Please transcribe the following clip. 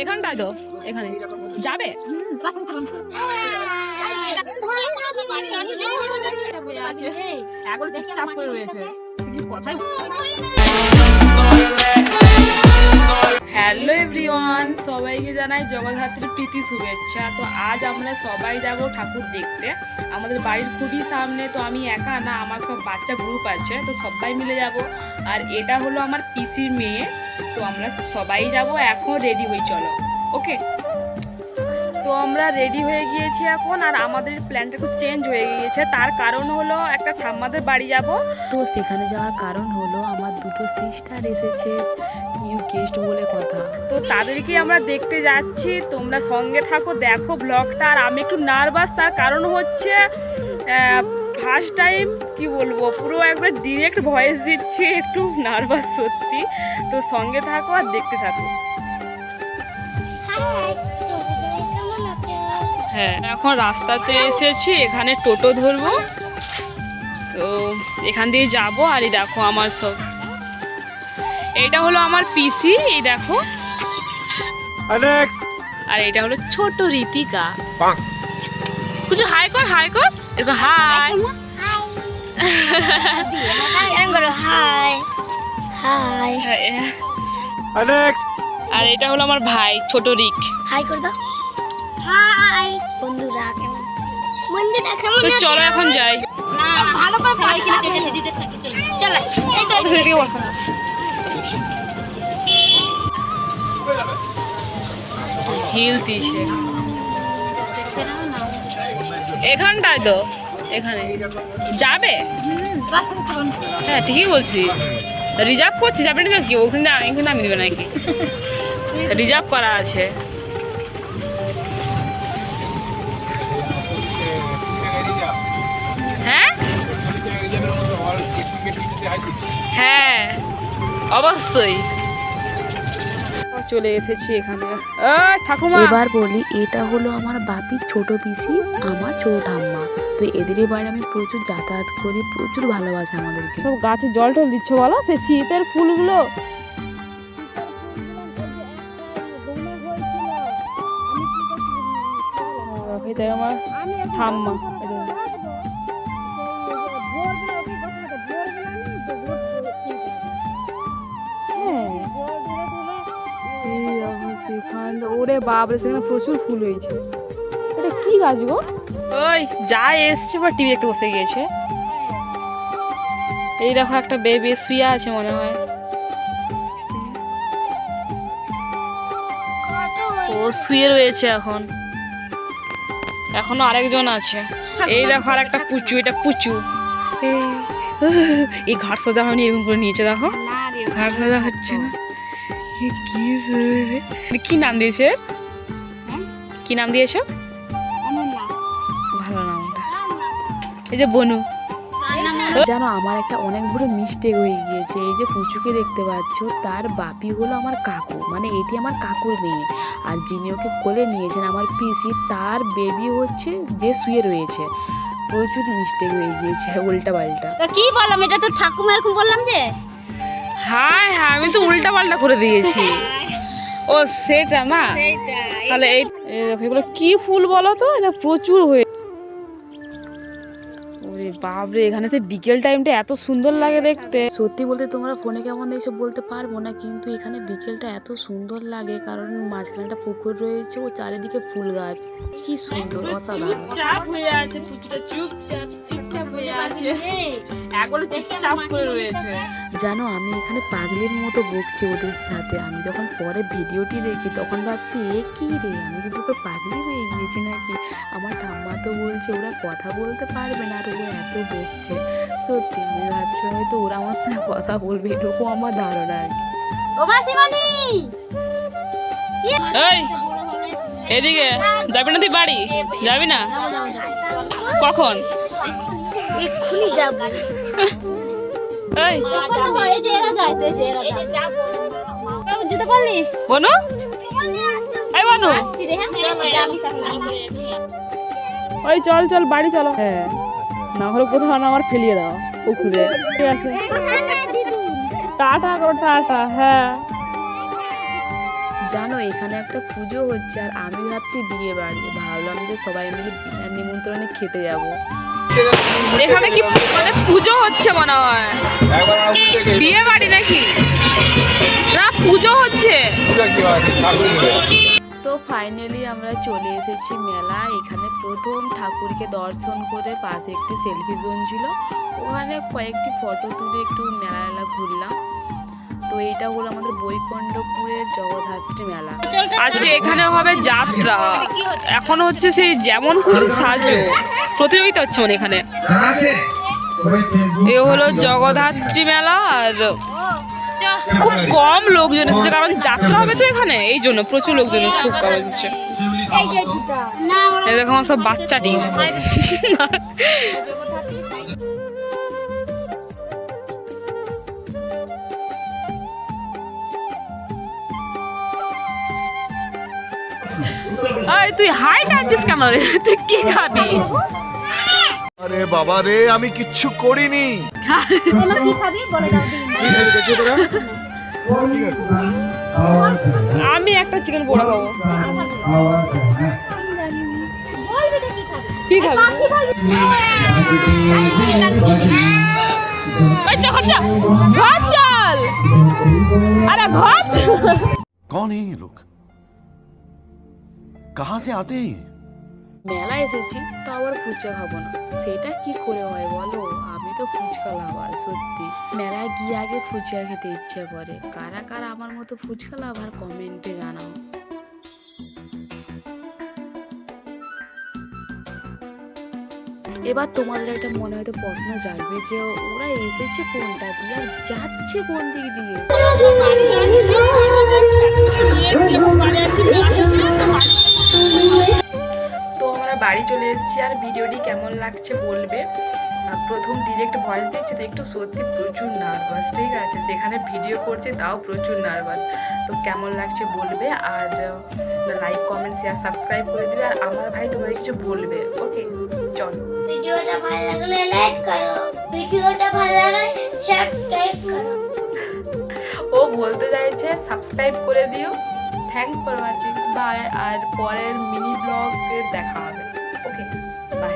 এখানটায় তো এখানে যাবে চাপ করে রয়েছে। হ্যালো এভরিওয়ান, সবাইকে জানাই জগদ্ধাত্রীর প্রীতি শুভেচ্ছা। তো আজ আমরা সবাই যাব ঠাকুর দেখতে আমাদের বাড়ির খুবই সামনে। তো আমি একা না, আমার সব বাচ্চা গ্রুপ আছে, তো সবাই মিলে যাব। আর এটা হলো আমার পিসির মেয়ে। তো আমরা সবাই যাব, এখন রেডি হই, চলো। ওকে, তো আমরা রেডি হয়ে গিয়েছি এখন। আর আমাদের প্ল্যানটা একটু চেঞ্জ হয়ে গিয়েছে, তার কারণ হলো একটা ঠাম্মাদের বাড়ি যাব। তো সেখানে যাওয়ার কারণ হলো আমার দুটো সিস্টার এসেছে, নিউ গেস্ট বলে কথা। তো তাদেরকে আমরা দেখতে যাচ্ছি, তোমরা সঙ্গে থাকো, দেখো ব্লগটা। আর আমি একটু নার্ভাস, তার কারণ হচ্ছে ফার্স্ট টাইম, কি বলবো, পুরো একবার ডিরেক্ট ভয়েস দিচ্ছি, একটু নার্ভাস সত্যি। তো সঙ্গে থাকো আর দেখতে থাকো। হ্যাঁ, এখন রাস্তাতে এসেছি, এখানে টোটো ধরবো। তো এখান দিয়ে যাবো। আর এই দেখো আমার সব, এটা হলো আমার পিসি, এই দেখো। আর এটা হলো ছোট রীতিকা। কিছু হাই কর, হাই কর, এরকম হাই। আর এটা হলো আমার ভাই ছোট রিক। হাই করে দাও। হাই বন্ধুরা, কেমন বন্ধুরা কেমন? তো চলো এখন যাই। না ভালো করে ভাই কিনে চেপে দিতে থাকি। চলো চলো, এই তো এদিকে বসো। হিল দিছে এখানটায়, তো এখানে যাবে। হ্যাঁ ঠিকই বলছি, রিজার্ভ করছি, যাবে না কি? ওখানে এখানে নামিয়ে দেবে নাকি? রিজার্ভ করা আছে। হ্যাঁ হ্যাঁ অবশ্যই। চলে এসেছি এখানে। ঠাকুমা, এবার বলি, এটা হলো আমার বাপির ছোট পিসি, আমার ছোট ঠাম্মা। তো এদেরই বাড়ি আমি প্রচুর যাতায়াত করি, প্রচুর ভালোবাসে আমাদেরকে। সব গাছে জল টল দিচ্ছ বলো, সে শীতের ফুলগুলো। এটাই আমার ঠাম্মা। ওরে বাপরে, সেখানে প্রচুর ফুল হয়েছে। এটা কি গাছ গো? ওই যা এসছে বা টিভি একটু বসে গিয়েছে। এই দেখো একটা বেবি শুয়ে আছে মনে হয়। ও শুয়ে রয়েছে এখন, এখনো আরেকজন আছে। এই দেখো আর একটা পুচু, এটা পুচু। এই ঘাট সোজা হয়নি, এরকম করে নিয়েছে, দেখো ঘাট সোজা হচ্ছে না। কি নাম দিয়েছে? কি নাম দিয়েছো? ভালো নামটা, এই যে বনু। জানো, আমার একটা অনেক বড় মিস্টেক হয়ে গিয়েছে। এই যে পুচুকে দেখতে পাচ্ছ, তার বাপি হলো আমার কাকু, মানে এটি আমার কাকুর মেয়ে। আর যিনি ওকে কোলে নিয়েছেন আমার পিসি, তার বেবি হচ্ছে যে শুয়ে রয়েছে। প্রচুর মিস্টেক হয়ে গিয়েছে, উল্টা পাল্টা। কি বললাম, এটা তো ঠাকুমা এরকম বললাম যে। হ্যাঁ হ্যাঁ, আমি তো উল্টা পাল্টা করে দিয়েছি। ও সেটা না, তাহলে এগুলো কি ফুল বলো তো? এটা প্রচুর হয়ে, ওরে বাপরে, এখানে সে বিকেল টাইমটা এত সুন্দর লাগে দেখতে। সত্যি বলতে তোমরা ফোনে কেমন দেখছো বলতে পারবো না, কিন্তু এখানে বিকেলটা এত সুন্দর লাগে, কারণ মাঝখানে একটা পুকুর রয়েছে, ও চারিদিকে ফুল গাছ, কি সুন্দর, অসাধারণ। চুপচাপ হয়ে আছে পুকুরটা, চুপচাপ হয়ে আছে, একবারে চুপচাপ করে রয়েছে। জানো, আমি এখানে পাগলির মতো বকছি ওদের সাথে। আমি যখন পরে ভিডিওটি দেখি তখন ভাবছি, এ কি রে, আমি কি দুটো পাগলি হয়ে গিয়েছি নাকি? আমার ঠাম্মা তো বলছে ওরা কথা বলতে পারবে না, আর ও এত বকছে। সত্যি আমি ভাবছি হয়তো ওরা আমার সঙ্গে কথা বলবে, এরকম আমার ধারণা আর কি। ও মাসিমণি, এই এদিকে যাবি না? তুই বাড়ি যাবি না? কখন? এক্ষুনি যাব। এই এই যে এরা যায়, এই যে এরা যায়। যেতে পারলি? বনু, এই বনু, আসছি রে, হ্যাঁ যাবি তাহলে। ওই চল চল বাড়ি চলো। হ্যাঁ, না হলে কোথাও না আমার ফেলিয়ে দাও পুকুরে। ঠিক আছে, টাটা করো, টাটা। হ্যাঁ জানো এখানে একটা পুজো হচ্ছে আর আমি ভাবছি বিয়ে বাড়ি, ভাবলাম যে সবাই মিলে বিয়ের নিমন্ত্রণে খেতে যাবো। এখানে কি মানে পুজো হচ্ছে মনে হয়, বিয়ে বাড়ি নাকি? না পুজো হচ্ছে। তো ফাইনালি আমরা চলে এসেছি মেলা। এখানে প্রথম ঠাকুরকে দর্শন করে পাশে একটি সেলফি জোন ছিল, ওখানে কয়েকটি ফটো তুলে একটু মেলা ঘুরলাম। তো এটা হলো আমাদের বৈকুণ্ঠপুরের জগদ্ধাত্রী মেলা। আজকে এখানে হবে যাত্রা, এখন হচ্ছে সেই যেমন খুশি সাজো প্রতিযোগিতা হচ্ছে মানে এখানে। এ হলো জগদ্ধাত্রী মেলা আর খুব কম লোকজন এসেছে, কারণ যাত্রা হবে তো এখানে, এই জন্য প্রচুর লোকজন এসেছে, খুব কম এসেছে। এই দেখো আমার সব বাচ্চা টিম। তুই হাইট আছিস কেন রে? তুই কি খাবি? আরে বাবা রে, আমি কিচ্ছু করিনি। কি খাবি বলে দাও দিন। আমি একটা চিকেন পোড়া খাবো। বলবি না কি খাবি? কি খাবি? ওই চল ঘর চল। আরে ঘর। कौन है ये लोग? कहाँ से आते हैं? মেলা এসেছি তো আবার ফুচকা খাবো না, সেটা কি করে হয় বলো? আমি তো ফুচকা লাভার, সত্যি মেলায় গিয়ে আগে ফুচকা খেতে ইচ্ছে করে। কারা কারা আমার মতো ফুচকা লাভার কমেন্টে জানাও। এবার তোমাদের একটা মনে হয়তো প্রশ্ন জাগবে যে ওরা এসেছে কোনটা দিয়ে আর যাচ্ছে কোন দিক দিয়ে। তো আমরা বাড়ি চলে এসেছি আর ভিডিওটি কেমন লাগছে বলবে। প্রথম ডিরেক্ট ভয়েস দিচ্ছি তো একটু সত্যি প্রচুর নার্ভাস, ঠিক আছে, যেখানে ভিডিও করছি তাও প্রচুর নার্ভাস। তো কেমন লাগছে বলবে আর লাইক কমেন্ট শেয়ার সাবস্ক্রাইব করে দিবে। আর আমার ভাই তোমাদের কিছু বলবে, ওকে চলো। ভিডিওটা ভালো লাগলে লাইক করো, ভিডিওটা ভালো লাগলে সাবস্ক্রাইব করো। ও বলতে চাইছে সাবস্ক্রাইব করে দিও। Thanks for watching, bye. আর পরের মিনি ব্লগে দেখা হবে, ওকে বাই।